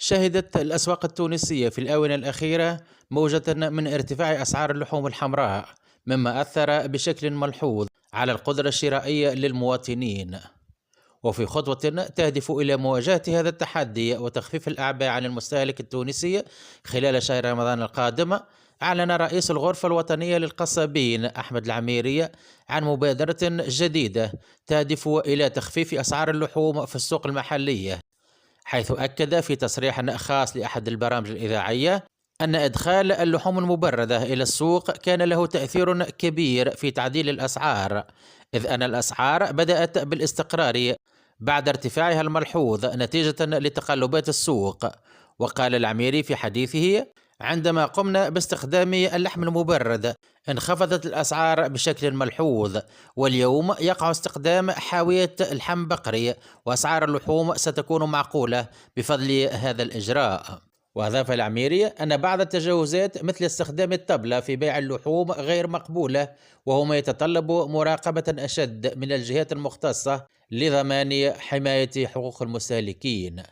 شهدت الأسواق التونسية في الآونة الأخيرة موجة من ارتفاع أسعار اللحوم الحمراء، مما أثر بشكل ملحوظ على القدرة الشرائية للمواطنين. وفي خطوة تهدف إلى مواجهة هذا التحدي وتخفيف الأعباء عن المستهلك التونسي خلال شهر رمضان القادم، أعلن رئيس الغرفة الوطنية للقصابين أحمد العميري عن مبادرة جديدة تهدف إلى تخفيف أسعار اللحوم في السوق المحلية، حيث أكد في تصريح خاص لأحد البرامج الإذاعية أن إدخال اللحوم المبردة إلى السوق كان له تأثير كبير في تعديل الأسعار، إذ أن الأسعار بدأت بالاستقرار بعد ارتفاعها الملحوظ نتيجة لتقلبات السوق. وقال العميري في حديثه: عندما قمنا باستخدام اللحم المبرد انخفضت الأسعار بشكل ملحوظ، واليوم يقع استخدام حاوية اللحم البقري وأسعار اللحوم ستكون معقولة بفضل هذا الإجراء. وأضاف العميري أن بعض التجاوزات مثل استخدام الطبلة في بيع اللحوم غير مقبولة، وهو ما يتطلب مراقبة أشد من الجهات المختصة لضمان حماية حقوق المستهلكين.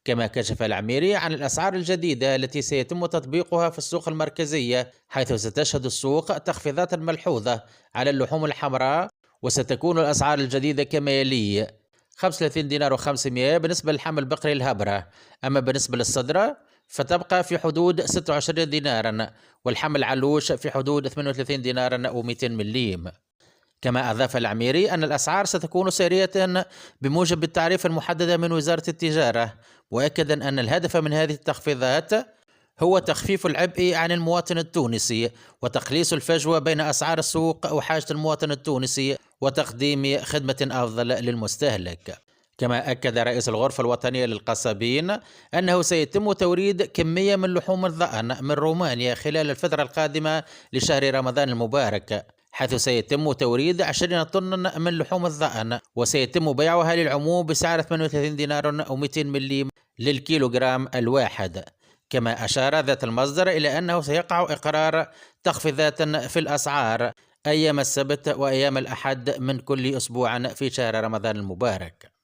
كما كشف العميري عن الأسعار الجديدة التي سيتم تطبيقها في السوق المركزية، حيث ستشهد السوق تخفيضات ملحوظة على اللحوم الحمراء، وستكون الأسعار الجديدة كما يلي: 35 دينار و500 بالنسبة للحم البقري الهبرة، أما بالنسبة للصدرة فتبقى في حدود 26 دينارا، والحم العلوش في حدود 38 دينارا و200 مليم. كما أضاف العميري أن الأسعار ستكون سارية بموجب التعريف المحددة من وزارة التجارة، وأكد أن الهدف من هذه التخفيضات هو تخفيف العبء عن المواطن التونسي وتقليص الفجوة بين أسعار السوق وحاجة المواطن التونسي وتقديم خدمة أفضل للمستهلك. كما أكد رئيس الغرفة الوطنية للقصابين أنه سيتم توريد كمية من لحوم الضأن من رومانيا خلال الفترة القادمة لشهر رمضان المبارك، حيث سيتم توريد 20 طن من لحوم الضأن، وسيتم بيعها للعموم بسعر 38 دينار و200 مليم للكيلوغرام الواحد. كما أشار ذات المصدر إلى أنه سيقع إقرار تخفيضات في الأسعار أيام السبت وأيام الأحد من كل أسبوع في شهر رمضان المبارك.